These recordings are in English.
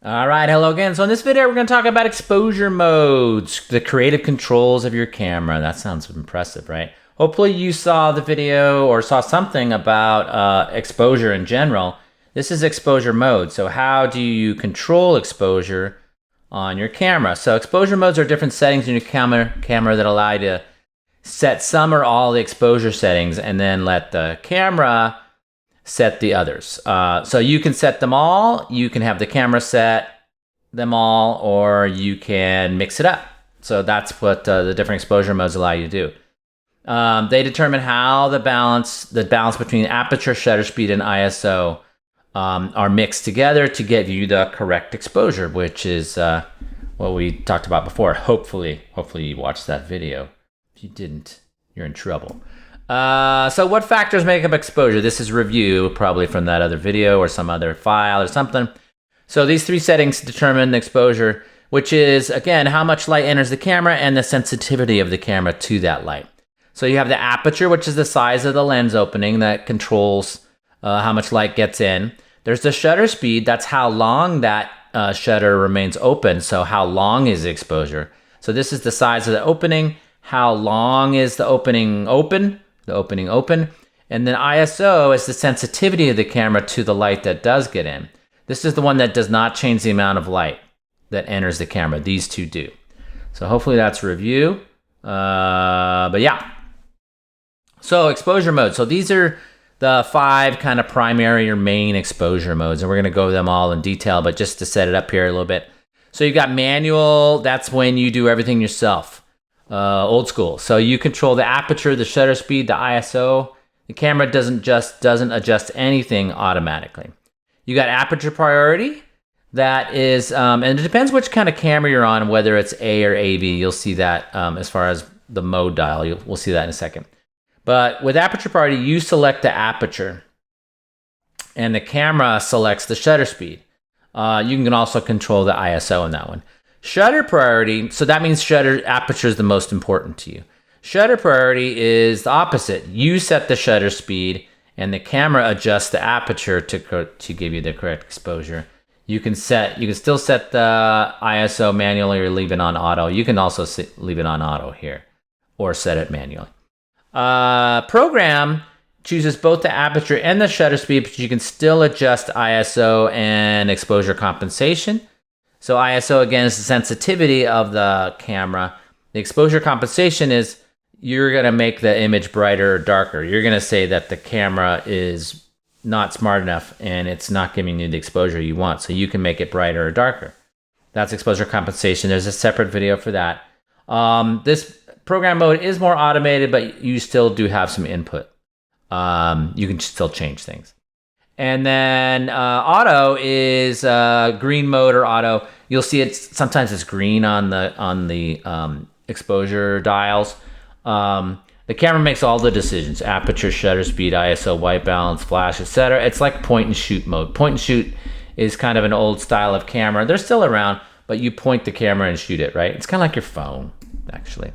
All right, hello again. So in this video, we're going to talk about exposure modes, the creative controls of your camera. That sounds impressive, right? Hopefully you saw the video or saw something about exposure in general. This is exposure mode. So how do you control exposure on your camera? So exposure modes are different settings in your camera that allow you to set some or all the exposure settings and then let the camera set the others. So you can set them all, you can have the camera set them all, or you can mix it up. So that's what the different exposure modes allow you to do. They determine how the balance between aperture, shutter speed, and ISO are mixed together to give you the correct exposure, which is what we talked about before. Hopefully you watched that video. If you didn't, you're in trouble. So what factors make up exposure? This is review, probably from that other video or some other file or something. So these three settings determine the exposure, which is, again, how much light enters the camera and the sensitivity of the camera to that light. So you have the aperture, which is the size of the lens opening that controls how much light gets in. There's the shutter speed. That's how long that shutter remains open. So how long is the exposure? So this is the size of the opening. How long is the opening open? The opening open. And then ISO is the sensitivity of the camera to the light that does get in. This is the one that does not change the amount of light that enters the camera. These two do. So hopefully that's a review. But yeah. So exposure mode. So these are the 5 kind of primary or main exposure modes, and we're going to go over them all in detail, but just to set it up here a little bit. So you've got manual. That's when you do everything yourself. Old school. So you control the aperture, the shutter speed, the ISO. The camera doesn't adjust anything automatically. You got aperture priority. That is, and it depends which kind of camera you're on, whether it's A or AV. You'll see that as far as the mode dial. We'll see that in a second. But with aperture priority, you select the aperture, and the camera selects the shutter speed. You can also control the ISO in that one. Shutter priority, so that means shutter aperture is the most important to you. Shutter priority is the opposite. You set the shutter speed, and the camera adjusts the aperture to give you the correct exposure. You can still set the ISO manually or leave it on auto. You can also leave it on auto here, or set it manually. Program chooses both the aperture and the shutter speed, but you can still adjust ISO and exposure compensation. So ISO, again, is the sensitivity of the camera. The exposure compensation is you're going to make the image brighter or darker. You're going to say that the camera is not smart enough and it's not giving you the exposure you want. So you can make it brighter or darker. That's exposure compensation. There's a separate video for that. This program mode is more automated, but you still do have some input. You can still change things. And then auto is green mode or auto. You'll see sometimes it's green on the exposure dials. The camera makes all the decisions: aperture, shutter speed, ISO, white balance, flash, etc. It's like point and shoot mode. Point and shoot is kind of an old style of camera. They're still around, but you point the camera and shoot it, right? It's kind of like your phone, actually.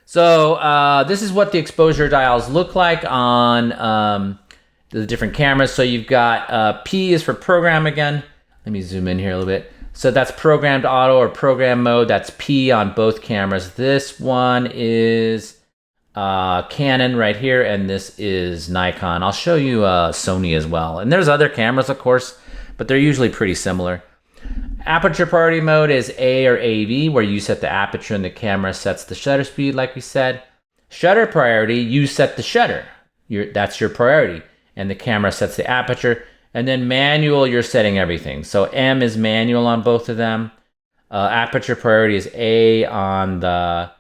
So this is what the exposure dials look like on the different cameras. So you've got P is for program again. Let me zoom in here a little bit. So that's programmed auto or program mode. That's P on both cameras. This one is Canon right here, and this is Nikon. I'll show you Sony as well. And there's other cameras, of course, but they're usually pretty similar. Aperture priority mode is A or AV, where you set the aperture and the camera sets the shutter speed, like we said. Shutter priority, you set the shutter. That's your priority. And the camera sets the aperture. And then manual, you're setting everything. So M is manual on both of them. Aperture priority is A on the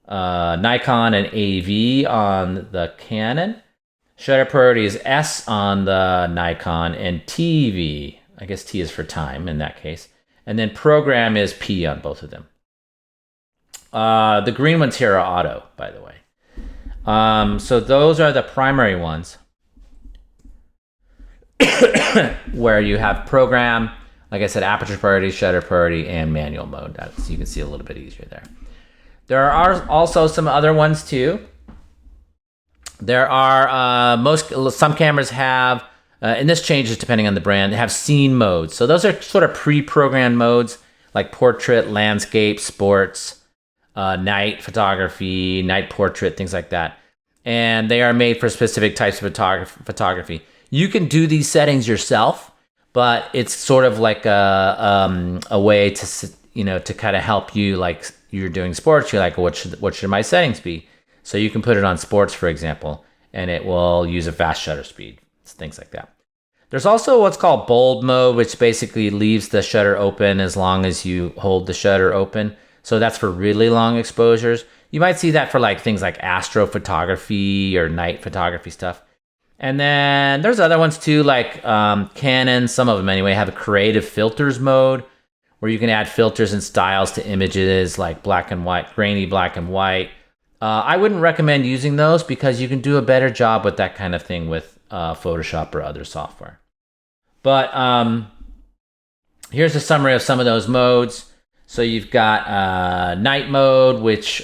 Nikon and AV on the Canon. Shutter priority is S on the Nikon and TV. I guess T is for time in that case. And then program is P on both of them. The green ones here are auto, by the way. So those are the primary ones. Where you have program, like I said, aperture priority, shutter priority, and manual mode. So you can see a little bit easier there. There are also some other ones too. There are some cameras have And this changes depending on the brand. They have scene modes. So those are sort of pre-programmed modes like portrait, landscape, sports, night photography, night portrait, things like that. And they are made for specific types of photography. You can do these settings yourself, but it's sort of like a way to, to kind of help you, like you're doing sports. You're like, what should my settings be? So you can put it on sports, for example, and it will use a fast shutter speed, things like that. There's also what's called bulb mode, which basically leaves the shutter open as long as you hold the shutter open. So that's for really long exposures. You might see that for like things like astrophotography or night photography stuff. And then there's other ones too, like Canon, some of them anyway, have a creative filters mode where you can add filters and styles to images like black and white, grainy black and white. I wouldn't recommend using those because you can do a better job with that kind of thing with Photoshop or other software. But here's a summary of some of those modes. So you've got night mode,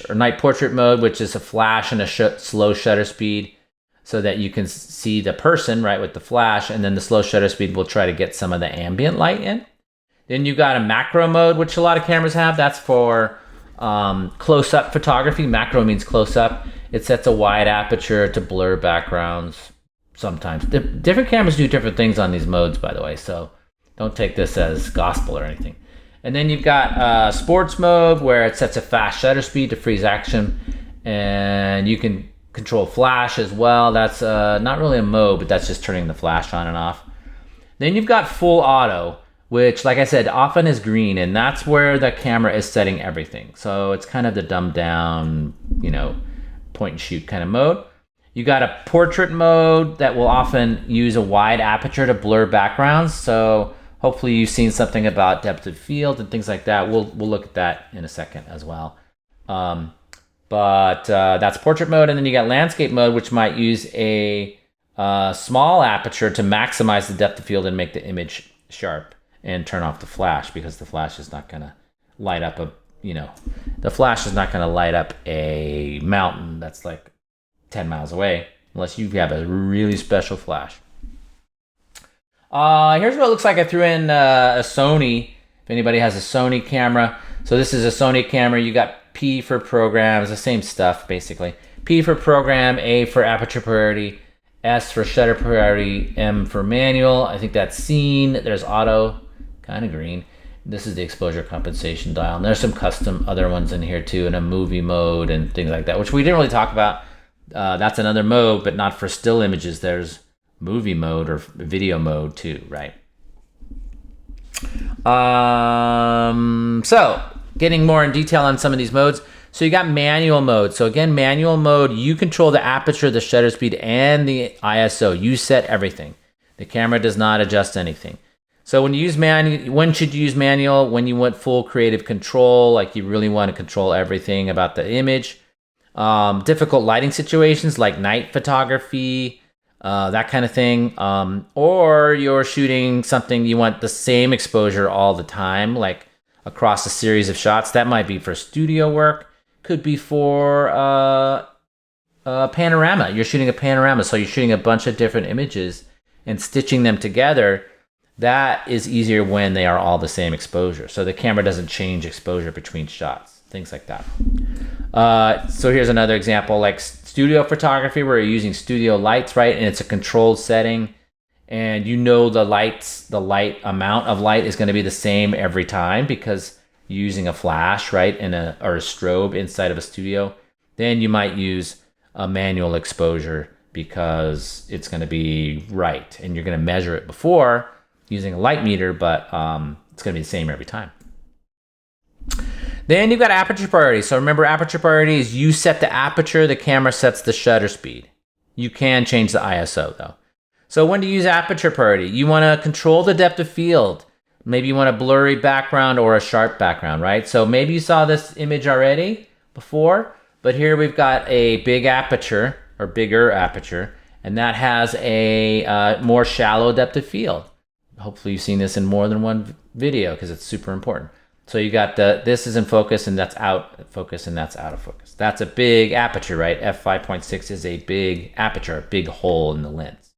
or night portrait mode, which is a flash and a slow shutter speed so that you can see the person, right, with the flash, and then the slow shutter speed will try to get some of the ambient light in. Then you've got a macro mode, which a lot of cameras have. That's for close-up photography. Macro means close-up. It sets a wide aperture to blur backgrounds sometimes. Different cameras do different things on these modes, by the way, so don't take this as gospel or anything. And then you've got sports mode, where it sets a fast shutter speed to freeze action, and you can control flash as well. That's not really a mode, but that's just turning the flash on and off. Then you've got full auto, which, like I said, often is green, and that's where the camera is setting everything. So it's kind of the dumbed down, point and shoot kind of mode. You got a portrait mode that will often use a wide aperture to blur backgrounds. So hopefully you've seen something about depth of field and things like that. We'll look at that in a second as well. But that's portrait mode. And then you got landscape mode, which might use a small aperture to maximize the depth of field and make the image sharp, and turn off the flash because the flash is not going to light up a mountain that's like 10 miles away unless you have a really special flash. Here's what it looks like. I threw in a Sony, if anybody has a Sony camera. So this is a Sony camera. You got P for programs, the same stuff basically. P for program, A for aperture priority, S for shutter priority, M for manual. I think that's scene. There's auto, kind of green. This is the exposure compensation dial. And there's some custom other ones in here too, in a movie mode and things like that, which we didn't really talk about. That's another mode, but not for still images. There's movie mode or video mode too, right? So getting more in detail on some of these modes. So you got manual mode. So again, manual mode, you control the aperture, the shutter speed, and the ISO. You set everything. The camera does not adjust anything. So when you use when should you use manual? When you want full creative control, like you really want to control everything about the image. Difficult lighting situations like night photography, that kind of thing. Or you're shooting something you want the same exposure all the time, like across a series of shots. That might be for studio work. Could be for panorama. You're shooting a panorama, so you're shooting a bunch of different images and stitching them together. That is easier when they are all the same exposure. So the camera doesn't change exposure between shots, things like that. So here's another example, like studio photography, where you're using studio lights, right? And it's a controlled setting, and the light amount of light is going to be the same every time because you're using a flash, right? Or a strobe inside of a studio. Then you might use a manual exposure because it's going to be right, and you're going to measure it before using a light meter, but it's going to be the same every time. Then you've got aperture priority. So remember, aperture priority is you set the aperture, the camera sets the shutter speed. You can change the ISO though. So when to use aperture priority? You want to control the depth of field. Maybe you want a blurry background or a sharp background, right? So maybe you saw this image already before, but here we've got a big aperture or bigger aperture, and that has a more shallow depth of field. Hopefully you've seen this in more than one video because it's super important. So you got this is in focus and that's out of focus and that's out of focus. That's a big aperture, right? F5.6 is a big aperture, a big hole in the lens.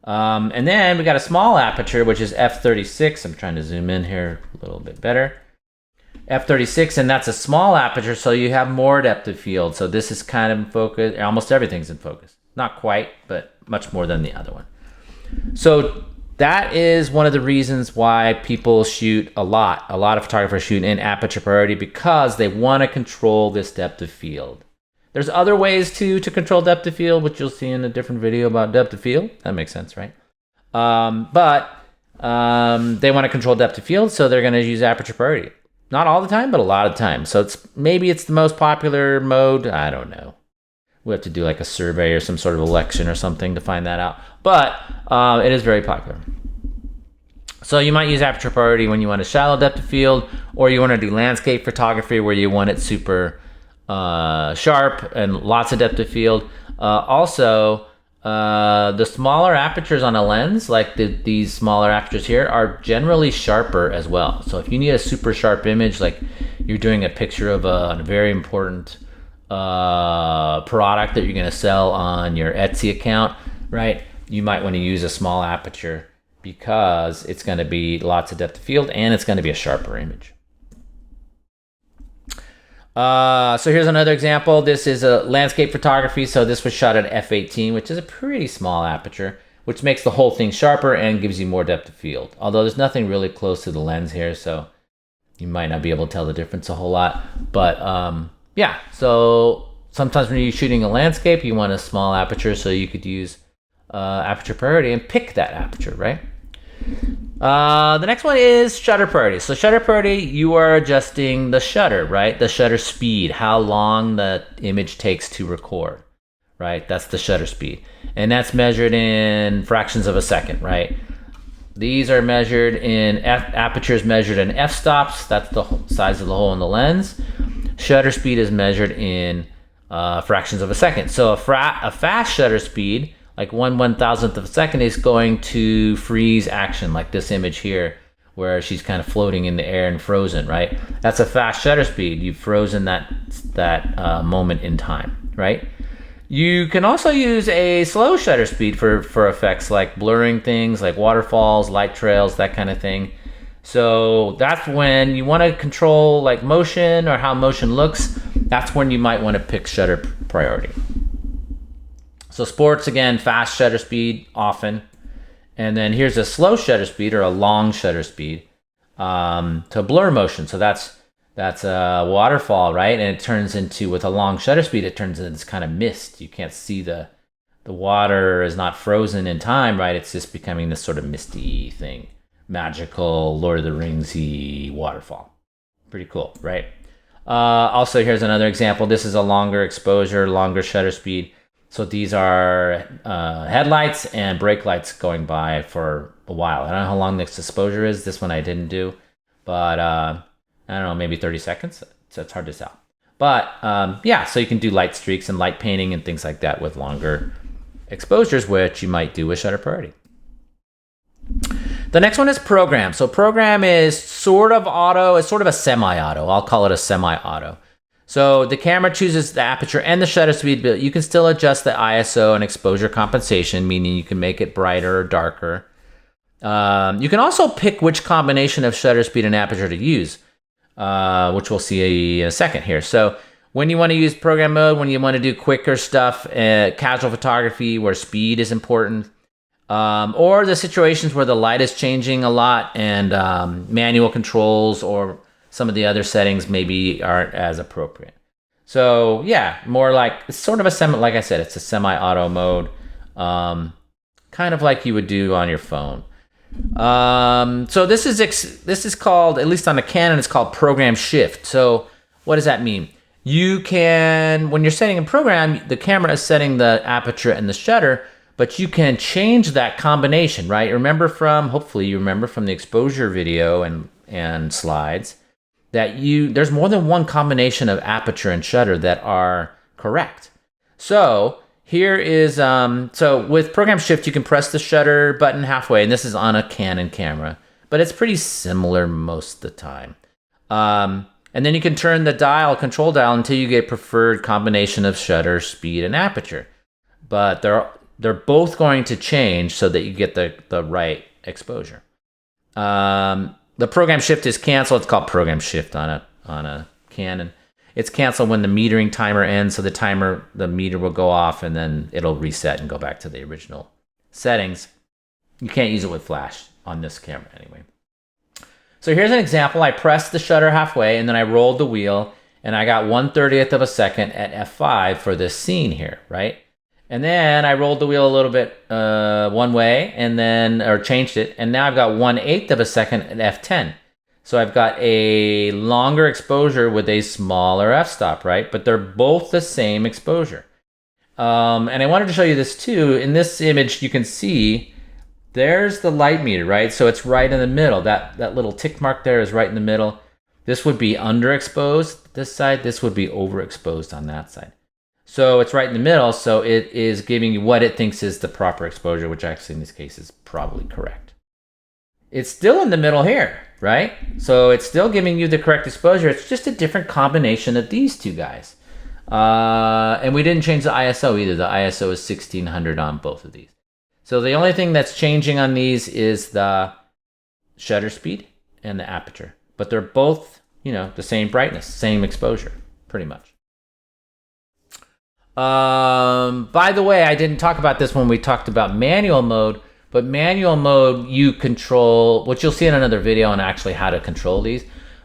And then we got a small aperture, which is f36. I'm trying to zoom in here a little bit better. f36, and that's a small aperture, so you have more depth of field. So this is kind of in focus. Almost everything's in focus. Not quite, but much more than the other one. So that is one of the reasons why people shoot a lot of photographers shoot in aperture priority, because they want to control this depth of field. There's other ways to control depth of field, which you'll see in a different video about depth of field. That makes sense, right? But they want to control depth of field, so they're going to use aperture priority. Not all the time, but a lot of times. So maybe it's the most popular mode. I don't know. We have to do like a survey or some sort of election or something to find that out. But it is very popular. So you might use aperture priority when you want a shallow depth of field, or you want to do landscape photography where you want it super sharp and lots of depth of field. Also, the smaller apertures on a lens, like these smaller apertures here, are generally sharper as well. So if you need a super sharp image, like you're doing a picture of a very important product that you're going to sell on your Etsy account, right? You might want to use a small aperture because it's going to be lots of depth of field and it's going to be a sharper image. So here's another example. This is a landscape photography. So this was shot at f18, which is a pretty small aperture, which makes the whole thing sharper and gives you more depth of field. Although there's nothing really close to the lens here, so you might not be able to tell the difference a whole lot. But yeah, so sometimes when you're shooting a landscape, you want a small aperture, so you could use aperture priority and pick that aperture, right? The next one is shutter priority. So shutter priority, you are adjusting the shutter, right? The shutter speed, how long the image takes to record, right? That's the shutter speed. And that's measured in fractions of a second, right? These are measured in apertures measured in f-stops. That's the size of the hole in the lens. Shutter speed is measured in fractions of a second. So a fast shutter speed, like 1/1000th of a second, is going to freeze action, like this image here, where she's kind of floating in the air and frozen, right? That's a fast shutter speed. You've frozen that moment in time, right? You can also use a slow shutter speed for effects like blurring things, like waterfalls, light trails, that kind of thing. So that's when you want to control like motion or how motion looks. That's when you might want to pick shutter priority. So sports, again, fast shutter speed often. And then here's a slow shutter speed or a long shutter speed to blur motion. So that's a waterfall, right? And it turns into, with a long shutter speed, it turns into this kind of mist. You can't see the water is not frozen in time, right? It's just becoming this sort of misty thing. Magical, Lord of the Ringsy waterfall. Pretty cool, right? Also, here's another example. This is a longer exposure, longer shutter speed. So these are headlights and brake lights going by for a while. I don't know how long this exposure is. This one I didn't do, but I don't know, maybe 30 seconds. So it's hard to tell. But yeah, so you can do light streaks and light painting and things like that with longer exposures, which you might do with shutter priority. The next one is program. So program is sort of auto. It's sort of a semi-auto. I'll call it a semi-auto. So the camera chooses the aperture and the shutter speed, but you can still adjust the ISO and exposure compensation, meaning you can make it brighter or darker. You can also pick which combination of shutter speed and aperture to use, which we'll see in a second here. So when you want to use program mode, when you want to do quicker stuff, casual photography where speed is important, or the situations where the light is changing a lot and manual controls or some of the other settings maybe aren't as appropriate. So yeah, more like, it's sort of a like I said, it's a semi-auto mode, kind of like you would do on your phone. So this is called, at least on the Canon, it's called program shift. So what does that mean? You can, when you're setting a program, the camera is setting the aperture and the shutter, but you can change that combination, right? Hopefully you remember from the exposure video and slides, that there's more than one combination of aperture and shutter that are correct. So here is, so with program shift, you can press the shutter button halfway, and this is on a Canon camera, but it's pretty similar most of the time. And then you can turn the control dial until you get preferred combination of shutter, speed, and aperture. But they're both going to change so that you get the right exposure. The program shift is canceled. It's called program shift on a Canon. It's canceled when the metering timer ends, so the meter will go off and then it'll reset and go back to the original settings. You can't use it with flash on this camera anyway. So here's an example. I pressed the shutter halfway and then I rolled the wheel and I got 1/30th of a second at f5 for this scene here, right? And then I rolled the wheel a little bit one way or changed it, and now I've got 1/8 of a second at f10. So I've got a longer exposure with a smaller f-stop, right? But they're both the same exposure. And I wanted to show you this too. In this image, you can see there's the light meter, right? So it's right in the middle. That little tick mark there is right in the middle. This would be underexposed this side. This would be overexposed on that side. So it's right in the middle, so it is giving you what it thinks is the proper exposure, which actually in this case is probably correct. It's still in the middle here, right? So it's still giving you the correct exposure. It's just a different combination of these two guys. And we didn't change the ISO either. The ISO is 1600 on both of these. So the only thing that's changing on these is the shutter speed and the aperture. But they're both, the same brightness, same exposure, pretty much. By the way, I didn't talk about this when we talked about manual mode, but manual mode you control, which you'll see in another video on actually how to control these.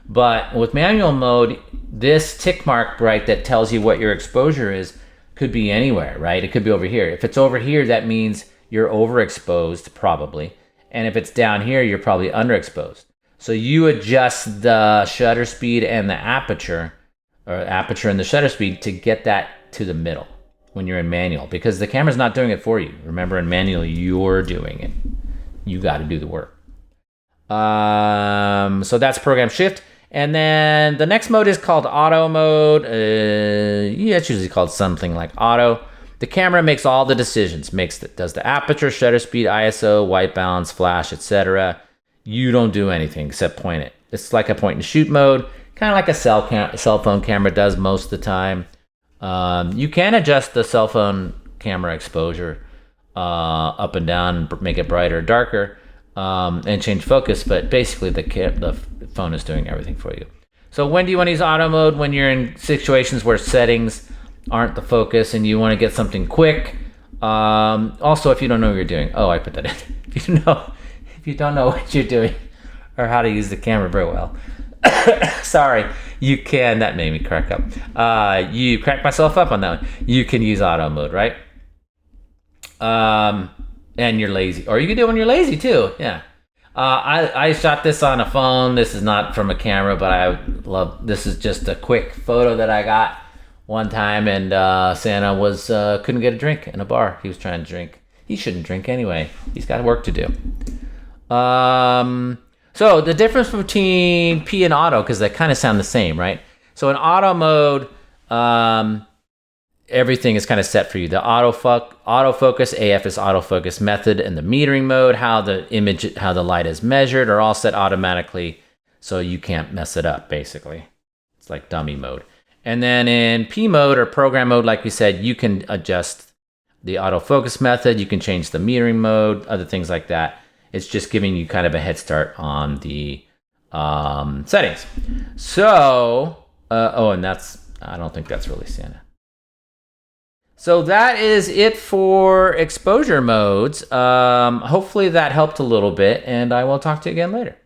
But with manual mode, this tick mark, right, that tells you what your exposure is, could be anywhere, right? It could be over here. If it's over here, that means you're overexposed probably. And if it's down here, you're probably underexposed. So you adjust the shutter speed and the aperture, or aperture and the shutter speed to get that to the middle when you're in manual, because the camera's not doing it for you. Remember, in manual, you're doing it. You got to do the work. So that's program shift. And then the next mode is called auto mode. It's usually called something like auto. The camera makes all the decisions, does the aperture, shutter speed, ISO, white balance, flash, etc. You don't do anything except point it. It's like a point and shoot mode, kind of like a cell phone camera does most of the time. You can adjust the cell phone camera exposure up and down, make it brighter or darker, and change focus, but basically the phone is doing everything for you. So when do you want to use auto mode? When you're in situations where settings aren't the focus and you want to get something quick. Also, if you don't know what you're doing. Oh, I put that in. If you don't know what you're doing or how to use the camera very well. Sorry, you can. That made me crack up. You cracked myself up on that one. You can use auto mode, right? And you're lazy, or you can do it when you're lazy too. Yeah. I shot this on a phone. This is not from a camera, but this is just a quick photo that I got one time, and Santa couldn't get a drink in a bar. He was trying to drink. He shouldn't drink anyway. He's got work to do. So the difference between P and auto, because they kind of sound the same, right? So in auto mode, everything is kind of set for you. The autofocus, AF is autofocus method, and the metering mode, how the light is measured, are all set automatically, so you can't mess it up, basically. It's like dummy mode. And then in P mode or program mode, like we said, you can adjust the autofocus method, you can change the metering mode, other things like that. It's just giving you kind of a head start on the settings. So, and I don't think that's really Santa. So that is it for exposure modes. Hopefully that helped a little bit, and I will talk to you again later.